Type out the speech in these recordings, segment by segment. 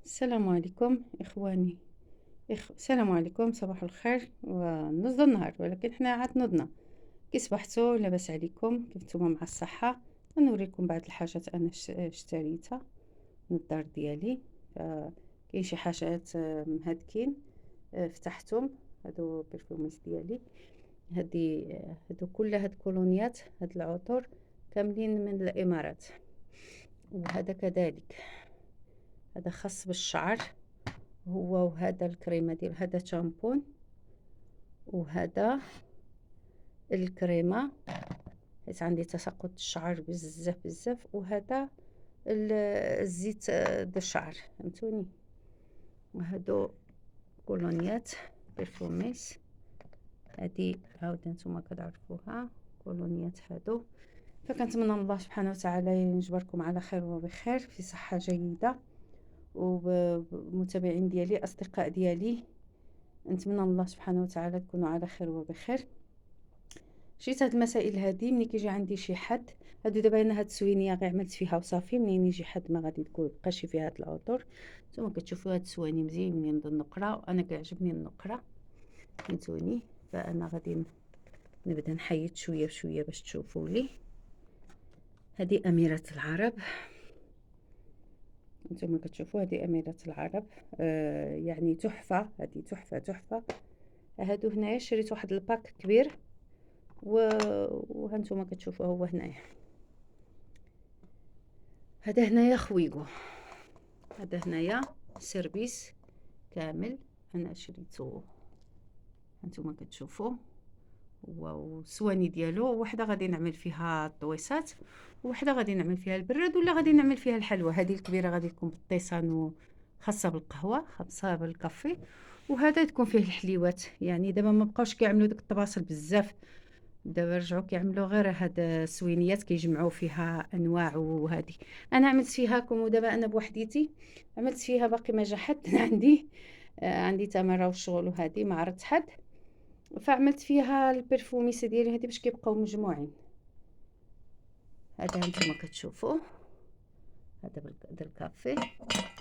السلام عليكم إخواني. السلام عليكم، صباح الخير ونص النهار، ولكن حنا عاد نضنا. كي صبحتوا لاباس عليكم؟ كيف نتوما مع الصحة؟ نوريكم بعض الحاجات انا اشتريتها من الدار ديالي. كاين شي حاجات مهدكين، فتحتهم. هادو برفيومز ديالي. هادو كل هاد كولونيات، هاد العطور كاملين من الامارات. وهذا كذلك، هذا خاص بالشعر. وهذا الكريمة ديال هذا شامبون، وهذا الكريمة حيت عندي تساقط الشعر بزاف بزاف. وهذا الزيت د الشعر، فهمتوني. وهادو كولونيات بيرفوميس. هادي عاود نتوما كتعرفوها كولونيات هادو. فكنتمنى الله سبحانه وتعالى يجبركم على خير وبخير في صحة جيدة، ومتابعين ديالي أصدقاء ديالي نتمنى الله سبحانه وتعالى تكونوا على خير وبخير. شريت هاد المسائل هادي ملي كيجي عندي شي حد. هادو دابا انا هاد السوينيه غير عملت فيها وصافي. منين يجي حد ما غادي تبقاش فيها هاد العطور. نتوما كتشوفوا هاد السواني مزيانين د النقره، وانا كيعجبني النقره، فهمتوني. فانا غادي نبدا نحيد شويه بشويه باش تشوفوا لي. هادي اميره العرب، نتوما كتشوفوا هادي اميره العرب. يعني تحفه، هادي تحفه تحفه. هادو هنايا شريت واحد الباك كبير، وهانتوما كتشوفوا هو هنايا. هذا هنايا خويقو، هذا هنايا سيرفيس كامل انا شريته. هانتوما كتشوفوا والسواني ديالو. وحده غادي نعمل فيها الطويسات، وحده غادي نعمل فيها البراد، ولا غادي نعمل فيها الحلوى. هذه الكبيره غادي تكون بالطيسان وخاصه بالقهوه، خاصه بالكافي. وهذا تكون فيه الحليوات. يعني دابا ما بقاوش كيعملوا داك الطباصل بزاف، دابا رجعوا كيعملوا غير هاد السوينيات كيجمعوا فيها انواع. وهذه انا عملت فيها كومو. دابا انا بوحديتي عملت فيها، باقي ما جا حد عندي. عندي تماره والشغل، وهذه ما عرضت حد، فعملت فيها البرفوميس ديالي هذه باش كيبقاو مجموعين. هذا هانتوما كتشوفوا، هذا الكافي.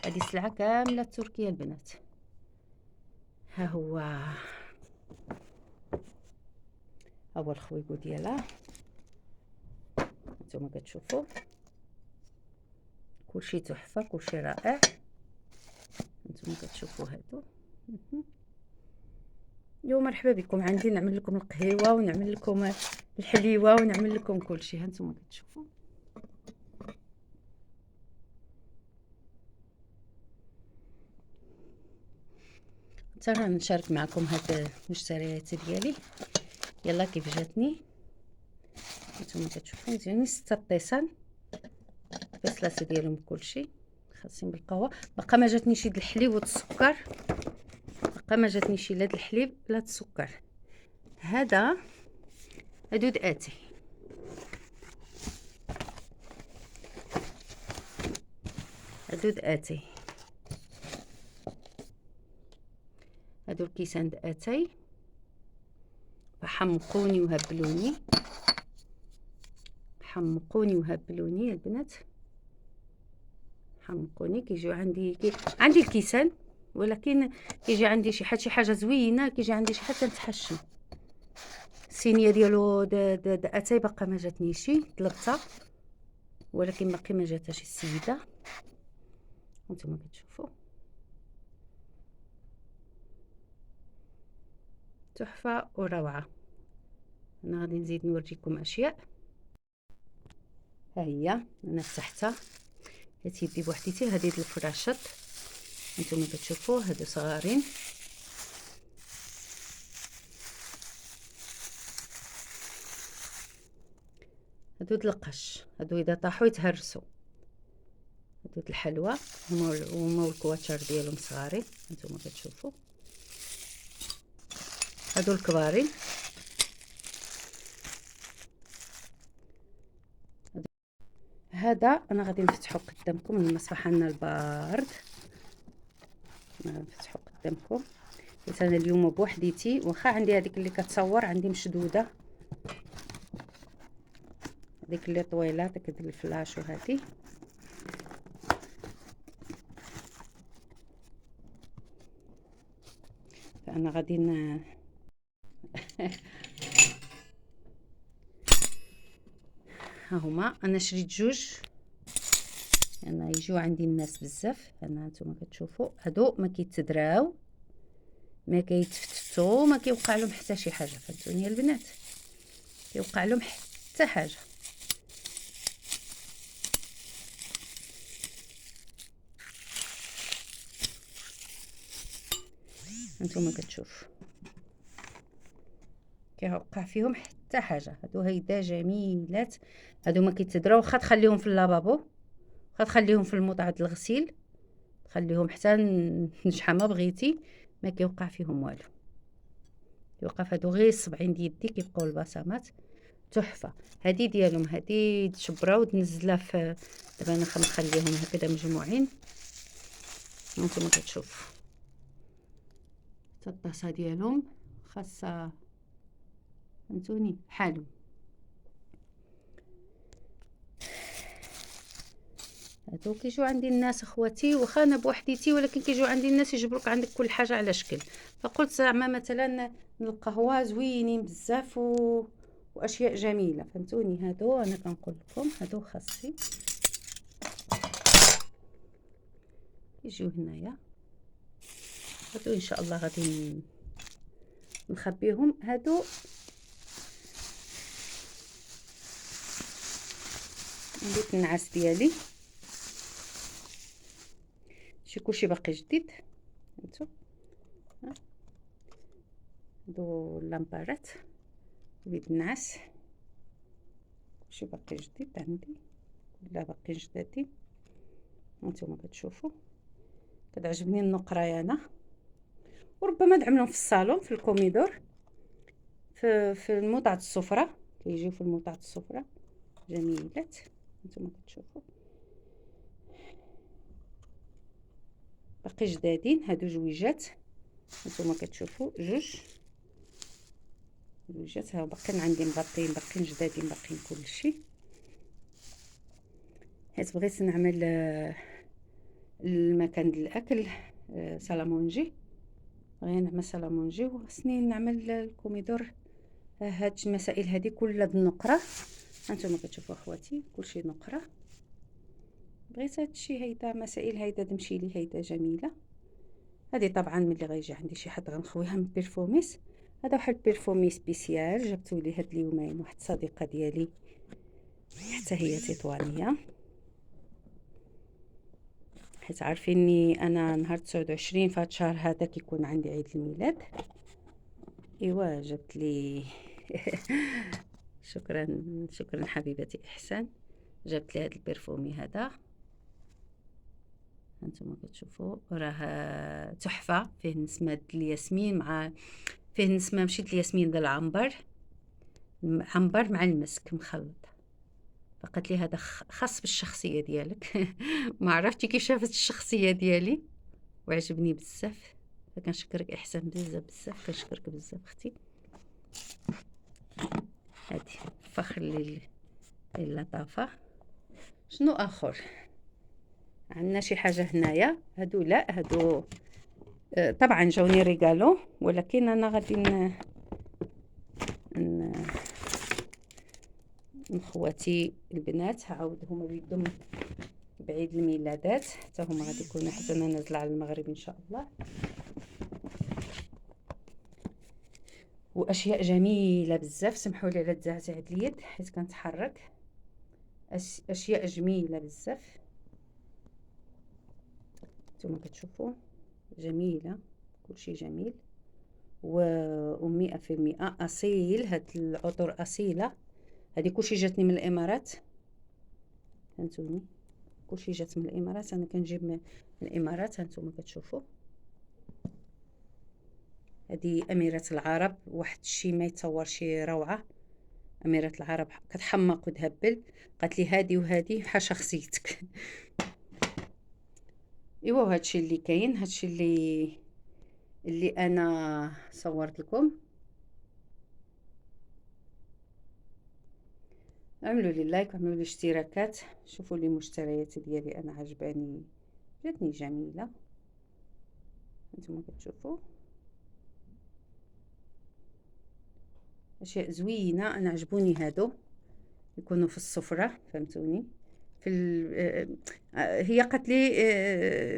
هذه سلعه كامله تركيه البنات. ها هو الخويقو ديالها، هانتوما كتشوفوا كلشي تحفه، كلشي رائع. انتم كتشوفوا هادو. يوم مرحبا بكم عندي، نعمل لكم القهيوه ونعمل لكم الحليوه ونعمل لكم كل شيء. هانتم كتشوفوا. ترى نشارك معكم هاد المشتريات ديالي. يلا كيف جاتني. هانتم كتشوفوا مزيانين 6 طيسان بسلاسه ديالهم كل شيء خاصين بالقهوه. باقا ما جاتنيش د الحليب والسكر، باقا ما جاتنيش لا د الحليب لا د السكر. هذا هادو اتي، هادو اتي، هادو الكيسان اتاي. حمقوني وهبلوني، حمقوني وهبلوني البنات، حمقوني. كيجيو عندي الكيسان، ولكن كيجي عندي شي حاجه زوينه، كيجي عندي شي حاجه كنتحشم. الصينيه ديالو د اتاي باقا ما جاتنيش، طلبتها ولكن باقي ما جاتهاش السيده. هانتوما كتشوفوا تحفه وروعه. انا غادي نزيد نوريكم اشياء. ها هي انا فتحتها حيت يدي بوحديتي. هذه د الفراشط، هانتوما كتشوفوا هادو صغارين. هادو د القش، هادو اذا طاحوا يتهرسوا. هادو د الحلوى هما الكواتشر ديالهم صغارين، هانتوما كتشوفوا. هادو الكبارين. هذا انا غادي نفتحو قدامكم من المصباح عندنا البارد. نفتحو قدامكم حيت انا اليوم بوحديتي، واخا عندي هذيك اللي كتصور عندي مشدوده، هذيك اللي طويله ديك الفلاش. وهذه انا غادي ها هما انا شريت جوج. انا يجيو عندي الناس بزاف. انا نتوما كتشوفوا هادو ما كيتدراو، ما كيتفتتوا، ما كيوقع لهم حتى شي حاجه. فهمتوني البنات؟ كيوقع لهم حتى حاجه. هانتوما كتشوفوا كيوقع فيهم حتى حاجه. هادو هيدا جميلات. هادو ما كيتدراو، واخا تخليهم في اللافابو، واخا تخليهم في الموطع د الغسيل، تخليهم حتى شحال ما بغيتي، ما كيوقع فيهم والو. كيوقع في هادو غير الصبعين ديال يدي كيبقاو البصمات تحفه. هادي ديالهم، هادي تشبرا وتنزلها في. دابا انا غنخليهم هكذا مجموعين. هانتوما كتشوفوا حتى الطاسه ديالهم خاصها. فهمتوني بحالهم. هادو كيجيو عندي الناس اخواتي، واخا انا بوحديتي، ولكن كيجيو عندي الناس يجبروك عندك كل حاجه على شكل. فقلت زعما مثلا القهوه زوينين بزاف واشياء جميله. فهمتوني؟ هادو انا كنقول لكم هادو خاصي يجيو هنايا. هادو ان شاء الله غادي نخبيهم. هادو ندير النعاس ديالي، شي كلشي باقي جديد. هانتو هادو اللامبارات بيد النعاس، كلشي باقي جديد عندي، كلها باقي جدادين. هانتوما كتشوفوا كتعجبني النقرايه انا، وربما نعملهم في الصالون في الكوميدور، في الموضع السفره. كيجيو في الموضع السفره جميلات. هانتوما كتشوفوا باقي جدادين. هادو جويجات. هانتوما كتشوفوا جويجات. ها باقيين عندي مبطين، باقيين جدادين، باقيين كلشي. حيت بغيت نعمل المكان ديال الاكل سالامونجي. بغيت نعمل سالامونجي وخصني نعمل الكوميدور. هاد المسائل هادي كلها بالنقره. هانتوما كتشوفوا اخواتي كلشي نقره. بغيت هادشي هيدا مسائل هيدا تمشي لي هيدا جميله. هادي طبعا ملي غيجي عندي شي حد غنخويها من بيرفوميس. هذا واحد البيرفومي سبيسيال جبتو لي هاد اليومين واحد صديقه ديالي، حتى هي تطوانيه، حيت عارفيني انا نهار 29 في هاد الشهر هذا كيكون عندي عيد الميلاد. ايوا جبت لي شكرا حبيبتي احسان. جبت لي هاد البرفومي هذا. هانتوما كتشوفوا راه تحفه. فيه نسمه الياسمين مع فيه نسمه ماشي الياسمين ديال العنبر مع المسك مخلط. فقالت لي هذا خاص بالشخصيه ديالك. ما عرفتي كي شافت الشخصيه ديالي وعجبني بزاف. فكنشكرك احسان بزاف كنشكرك بزاف اختي. هادي فخر للطافه. شنو اخر عندنا؟ شي حاجه هنايا. هادو لا هادو طبعا جاوني ريغالو، ولكن انا غادي من خواتي البنات عاود هما بيدهم بعيد الميلادات، حتى هما غادي يكونوا حتى انا نازله على المغرب ان شاء الله. واشياء جميله بزاف. سمحوا لي على الزعزعه اليد حيت كنتحرك. اشياء جميله بزاف. نتوما كتشوفوا جميله، كلشي جميل و100% اصيل. هاد العطور اصيله. هادي كلشي جاتني من الامارات. فهمتوني؟ كلشي جات من الامارات. انا كنجيب من الامارات. هانتوما كتشوفوا هادي اميره العرب. واحد الشيء ما يتصور، شي روعه. اميره العرب كتحمق وتهبل. قالت لي هادي وهادي بحال شخصيتك. ايوا هادشي اللي كاين، هادشي اللي انا صورت لكم. اعملوا لي لايك واعملوا لي اشتراكات. شوفوا لي مشتريات ديالي انا عجباني، جاتني جميله. انتم كتشوفوا اشياء زوينه. انا عجبوني هادو يكونوا في السفره، فهمتوني؟ هي قالت لي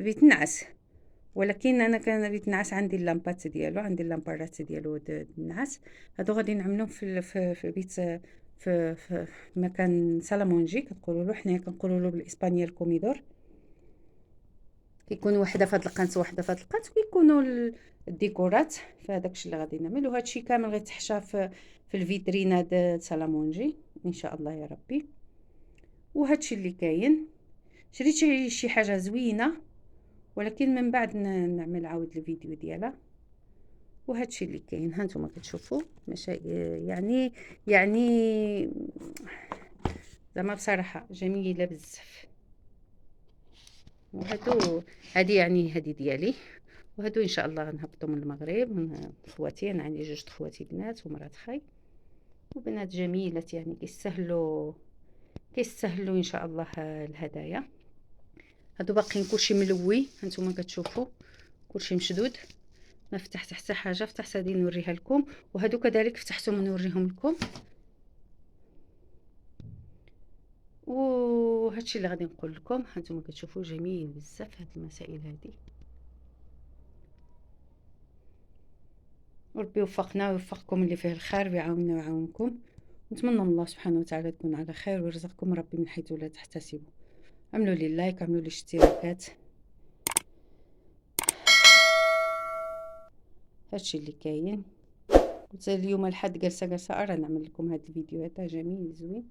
بيتنعس، ولكن انا كان بيتنعس عندي اللامبات ديالو، عندي اللامبارات ديالو النعاس. هادو غادي نعملهم في بيت، في مكان سالامونجي كنقولوا له حنايا، كنقولوا له بالاسبانيه الكوميدور. كيكون وحده في هاد القنت وحده في هاد القنت، ويكونوا الديكورات. فهذاك الشيء اللي غادي نعمل، وهذا الشيء كامل غيتحشى في الفيترينا د سالامونجي ان شاء الله يا ربي. وهذا الشيء اللي كاين. شريت شي حاجه زوينه، ولكن من بعد نعمل عاود الفيديو ديالها. وهذا الشيء اللي كاين، ها نتوما كتشوفوا ماشي يعني زعما بصراحه جميله بزاف. وهادو هادي يعني هادي ديالي. وهادو ان شاء الله غنهبطوا من المغرب من خواتي. انا عندي جوج خواتي بنات ومرات خاي، وبنات جميلات يعني كيستاهلوا ان شاء الله الهدايا. هادو باقيين كلشي ملوي، هانتوما كتشوفوا كلشي مشدود، ما فتحت حتى حاجه. فتحت هادي نوريها لكم، وهادو كذلك فتحتهم نوريهم لكم. وهادشي اللي غادي نقول لكم. هانتوما كتشوفوا جميل بزاف هاد المسائل هادي. وربي يوفقنا ويوفقكم اللي فيه الخير، ويعاوننا ويعاونكم. نتمنى من الله سبحانه وتعالى تكون على خير، ويرزقكم ربي من حيث لا تحتسبوا. عملوا لي لايك، عملوا لي اشتراكات. هادشي اللي كاين. قلت اليوم الحد جالسه ارى نعمل لكم هذا الفيديو هذا جميل زوين.